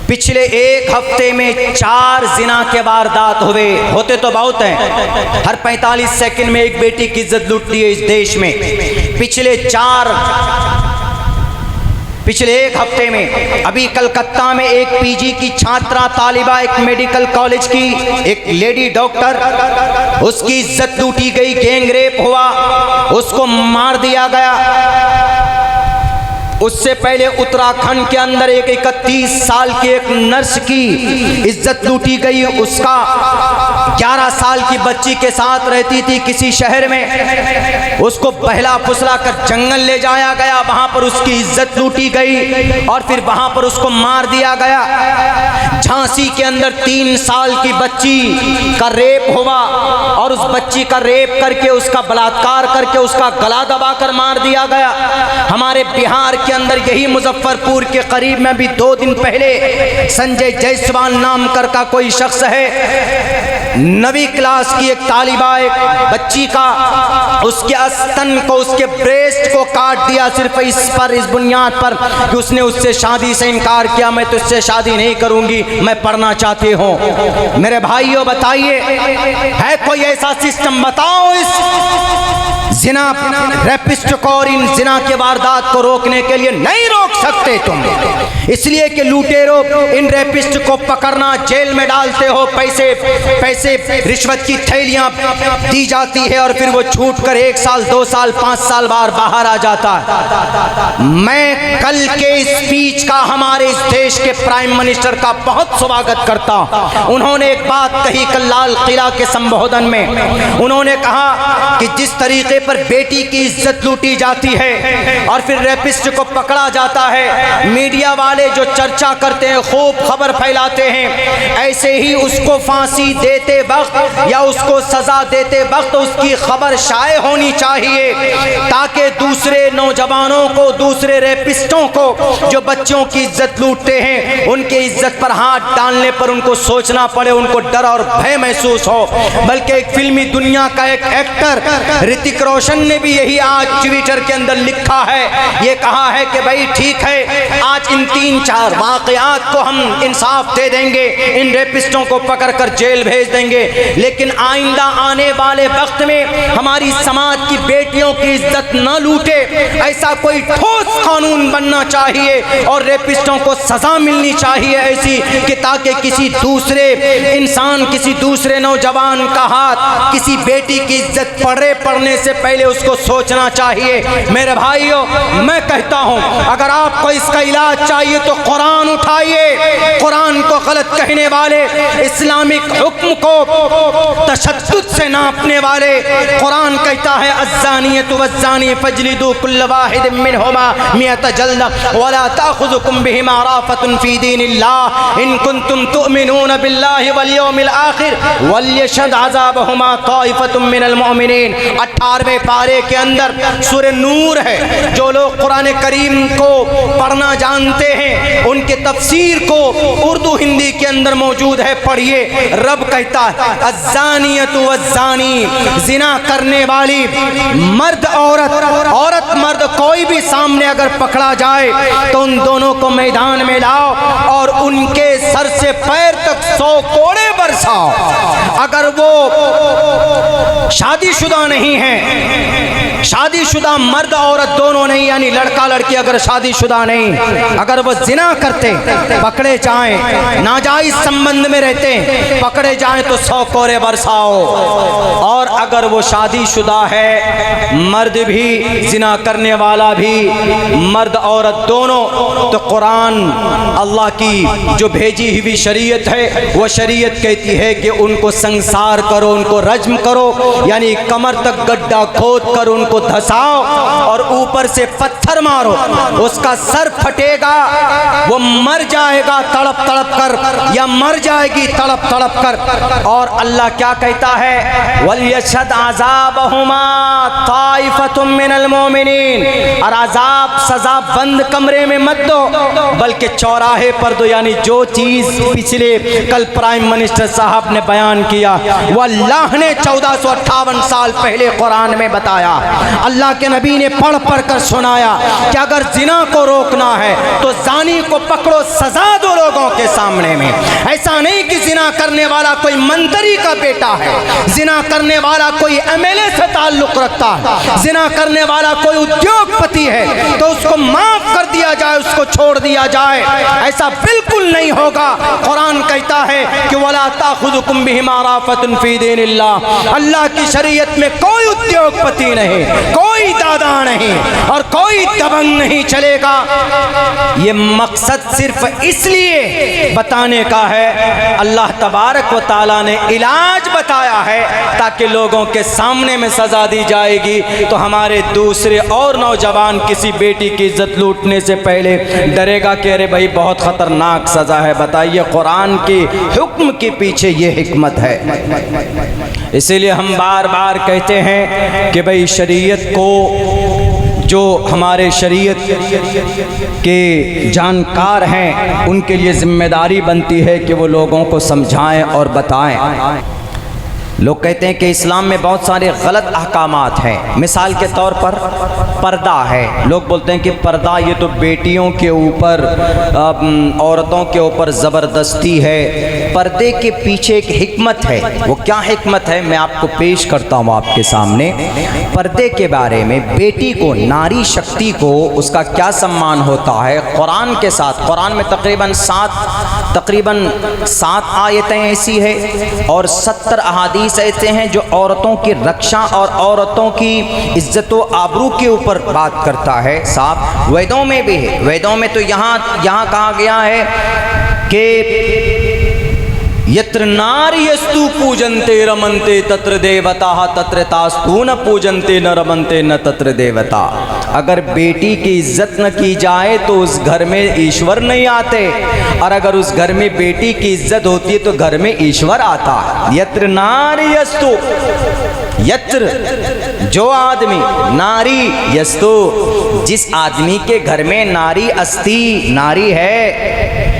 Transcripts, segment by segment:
पिछले एक हफ्ते में 4 जिना के वारदात हुए, होते तो बहुत हैं। हर 45 सेकंड में एक बेटी की इज्जत लूटती है इस देश में। पिछले एक हफ्ते में अभी कलकत्ता में एक पीजी की छात्रा तालिबा, एक मेडिकल कॉलेज की एक लेडी डॉक्टर, उसकी इज्जत लूटी गई, गैंग रेप हुआ, उसको मार दिया गया। उससे पहले उत्तराखंड के अंदर एक 31 साल की एक नर्स की इज्जत लूटी गई। उसका 11 साल की बच्ची के साथ रहती थी किसी शहर में, उसको बहला फुसला कर जंगल ले जाया गया, वहां पर उसकी इज्जत लूटी गई और फिर वहां पर उसको मार दिया गया। झांसी के अंदर 3 साल की बच्ची का रेप हुआ और उस बच्ची का रेप करके, उसका बलात्कार करके उसका गला दबाकर मार दिया गया। हमारे बिहार के अंदर यही मुजफ्फरपुर के करीब में भी 2 दिन पहले संजय जायसवाल नाम का कोई शख्स है, 9वीं क्लास की एक तालिबा, एक बच्ची का उसके स्तन को, उसके ब्रेस्ट को काट दिया, सिर्फ इस बुनियाद पर कि उसने उससे शादी से इनकार किया। मैं तुझसे शादी नहीं करूंगी, मैं पढ़ना चाहती हूं। मेरे भाइयों बताइए, है कोई ऐसा सिस्टम? बताओ इस जिना रैपिस्ट को और इन जिना के वारदात को रोकने के लिए। नहीं रोक सकते तुम, इसलिए कि लुटेरों इन रैपिस्ट को पकड़ना, जेल में डालते हो, पैसे रिश्वत की थैलियां दी जाती है और फिर वो छूट कर 1 साल 2 साल 5 साल बाद बाहर आ जाता है। मैं कल के स्पीच का हमारे इस देश के प्राइम मिनिस्टर का बहुत स्वागत करता हूं। उन्होंने एक बात कही कल लाल किला के संबोधन में, उन्होंने कहा कि जिस तरीके पर बेटी की इज्जत लूटी जाती है और फिर रैपिस्ट को पकड़ा जाता है, मीडिया वाले जो चर्चा करते हैं, खूब खबर फैलाते हैं, ऐसे ही उसको फांसी देते वक्त या उसको सजा देते वक्त उसकी खबर शाये होनी चाहिए, ताकि दूसरे नौजवानों को, दूसरे रैपिस्टों को जो बच्चों की इज्जत लूटते हैं, उनके इज्जत पर हाथ डालने पर उनको सोचना पड़े, उनको डर और भय महसूस हो। बल्कि एक फिल्मी दुनिया का एक एक्टर ऋतिक रोशन ने भी यही आज ट्विटर के अंदर लिखा है, ये कहा है कि भाई ठीक है, आज इन 3-4 वाकयात को हम इंसाफ दे देंगे, इन रेपिस्टों को पकड़कर जेल भेज देंगे, लेकिन आइंदा आने वाले वक्त में हमारी समाज की बेटियों की इज्जत न लूटे, ऐसा कोई ठोस कानून बनना चाहिए और रेपिस्टों को सजा मिलनी चाहिए ऐसी कि ताकि किसी दूसरे इंसान, किसी दूसरे नौजवान का हाथ किसी बेटी की इज्जत पढ़ने से पहले उसको सोचना चाहिए। मेरे भाइयों, मैं कहता हूं, अगर आपको इसका इलाज चाहिए तो कुरान उठाइए। कुरान को गलत कहने वाले, इस्लामिक हुक्म को तशद्दुद से नापने वाले, कुरान कहता है अज़्ज़ानियतु वज़्ज़ानी फजलिदू कुल्ल वाहिद मिनहुमा मिअत जल्दा वला ताख़ुज़ुकुम बिहिमा राफ़तुन फ़ी दीनिल्लाह इन कुंतुम तुअमिनून बिल्लाहि वल यौमिल आखिर वल्यशहद अज़ाबहुमा ताइफ़तुम मिनल मुअमिनीन। 18वें पारे के अंदर सूरह नूर है। जो लोग कुरान करीम को पढ़ना जानते हैं, उनके तफसीर को उर्दू हिंदी के अंदर मौजूद है, पढ़िए। रब कहता है अज़्ज़ानियतु वज़्ज़ानी, जिना करने वाली मर्द औरत मर्द कोई भी सामने अगर पकड़ा जाए तो उन दोनों को मैदान में लाओ और उनके सर से पैर तक 100 कोड़े बरसाओ। अगर वो शादीशुदा नहीं है, शादीशुदा मर्द औरत दोनों नहीं, यानी लड़का लड़की अगर शादीशुदा नहीं, अगर वो जिना करते पकड़े जाएं, नाजायज संबंध में रहते पकड़े जाएं तो 100 कोड़े बरसाओ। और अगर वो शादीशुदा है, मर्द भी जिना करने वाला भी, मर्द औरत दोनों, तो कुरान अल्लाह की जो भेजी हुई शरीयत है, वो शरीयत कहती है कि उनको संसार करो, उनको रज्म करो, यानी कमर तक गड्ढा खोद कर उनको धसाओ और ऊपर से पत्थर मारो, उसका सर फटेगा, वो मर जाएगा तड़प तड़प कर या मर जाएगी तड़प तड़प कर। और अल्लाह क्या कहता है, वल्यशहद अज़ाबहुमा ताइफ़तुम मिनल मुमिनीन, और अज़ाब सजा बंद कमरे में मत दो, बल्कि चौराहे पर दो। यानी जो चीज पिछले कल प्राइम मिनिस्टर साहब ने बयान किया, वो अल्लाह ने 1458 साल पहले कुरान में बताया। अल्लाह के नबी ने पढ़ पढ़ कर सुनाया कि अगर जिना को रोकना है तो जानी को पकड़ो, सजा दो लोगों के सामने में। ऐसा नहीं कि जिना करने वाला कोई मंत्री का बेटा है, जिना करने वाला कोई एमएलए से ताल्लुक रखता है, जिना करने वाला कोई उद्योगपति है तो उसको माफ कर दिया जाए, उसको छोड़ दिया जाए। ऐसा बिल्कुल नहीं होगा। कुरान कहता है कि वला ताखुजुकुम बिहिमा राफतुन फी दीनिल्लाह, अल्लाह की शरीयत में कोई उद्योगपति नहीं, कोई दादा नहीं और कोई दबंग नहीं चलेगा। ये मकसद सिर्फ इसलिए बताने का है, अल्लाह तबारक व तआला ने इलाज बताया है ताकि लोगों के सामने में सजा दी जाएगी तो हमारे दूसरे और नौजवान किसी बेटी की इज्जत लूटने से पहले डरेगा कि अरे भाई बहुत खतरनाक सजा है। बताइए, कुरान के हुक्म के पीछे ये हिकमत है। इसीलिए हम बार बार कहते हैं कि भाई शरीयत को, जो हमारे शरीयत के जानकार हैं उनके लिए जिम्मेदारी बनती है कि वो लोगों को समझाएं और बताएं। लोग कहते हैं कि इस्लाम में बहुत सारे गलत अहकामात हैं। मिसाल के तौर पर पर्दा है। लोग बोलते हैं कि पर्दा ये तो बेटियों के ऊपर, औरतों के ऊपर ज़बरदस्ती है। पर्दे के पीछे एक हिकमत है। वो क्या हिकमत है मैं आपको पेश करता हूँ आपके सामने। पर्दे के बारे में, बेटी को, नारी शक्ति को, उसका क्या सम्मान होता है कुरान के साथ। कुरान में तकरीबन सात आयतें ऐसी है और 70 अहादीस ऐसे हैं जो औरतों की रक्षा और औरतों की इज्जत व आबरू के ऊपर बात करता है। साफ वेदों में भी है। वेदों में तो यहाँ कहा गया है कि यत्र नार्यस्तु पूजन्ते रमन्ते तत्र देवता तत्र तास्तु न पूजन्ते न रमन्ते न तत्र देवता। अगर बेटी की इज्जत न की जाए तो उस घर में ईश्वर नहीं आते, और अगर उस घर में बेटी की इज्जत होती है तो घर में ईश्वर आता। यत्र नार्यस्तु, यत्र जो आदमी, नारी यस्तु जिस आदमी के घर में नारी अस्ति, नारी है।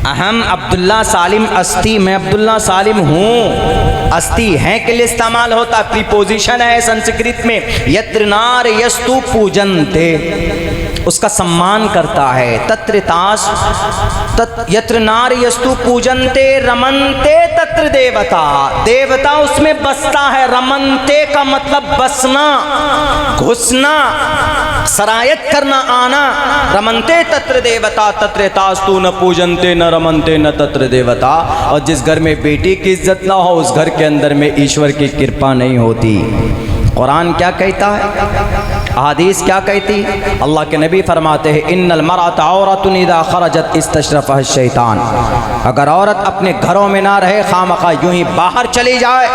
अहम अब्दुल्ला सालिम अस्ति, मैं अब्दुल्ला सालिम हूँ। अस्ति है के लिए इस्तेमाल होता, प्रीपोजिशन है संस्कृत में। यत्र नार यस्तु पूजन्ते, उसका सम्मान करता है। तत्रतास यत्र नार यस्तु पूजन्ते रमन्ते तत्र देवता, देवता उसमें बसता है। रमन्ते का मतलब बसना, घुसना, सरायत करना, आना। रमन्ते तत्र देवता तत्र तास्तु न पूजन्ते न रमन्ते न तत्र देवता। और जिस घर में बेटी की इज्जत ना हो उस घर के अंदर में ईश्वर की कृपा नहीं होती। कुरान क्या कहता है, हदीस क्या कहती। अल्लाह के नबी फरमाते हैं इन्नल मरअत औरतुन इज़ा खरजत इस्तशरफ़हा शैतान। अगर औरत अपने घरों में ना रहे, खामखा यूं ही बाहर चली जाए,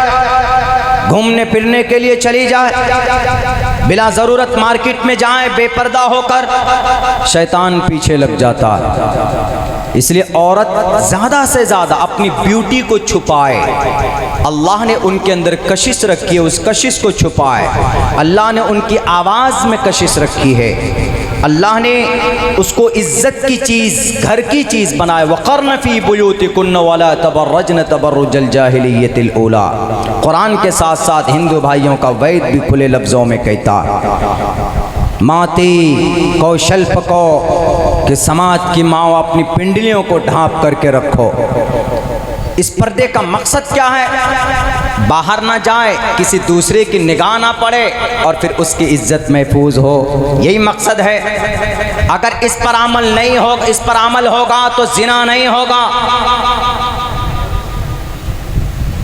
घूमने फिरने के लिए चली जाए, बिला ज़रूरत मार्केट में जाए बेपर्दा होकर, शैतान पीछे लग जाता है। इसलिए औरत ज़्यादा से ज़्यादा अपनी ब्यूटी को छुपाए। अल्लाह ने उनके अंदर कशिश रखी है, उस कशिश को छुपाए। अल्लाह ने उनकी आवाज़ में कशिश रखी है। अल्लाह ने उसको इज्जत की चीज़, घर की चीज़ बनाए। वक़र्न फ़ी बुयूतिकुन्न वला तबर्रजन तबर्रुजल जाहिलिय्यतिल ऊला। कुरान के साथ साथ हिंदू भाइयों का वैद भी खुले लफ्ज़ों में कहता, माती कौशल्प को कि समाज की माँ अपनी पिंडलियों को ढांप करके रखो। इस पर्दे का मकसद क्या है? बाहर ना जाए, किसी दूसरे की निगाह ना पड़े और फिर उसकी इज्जत महफूज हो, यही मकसद है। अगर इस पर अमल नहीं होगा, इस पर अमल होगा तो जिना नहीं होगा,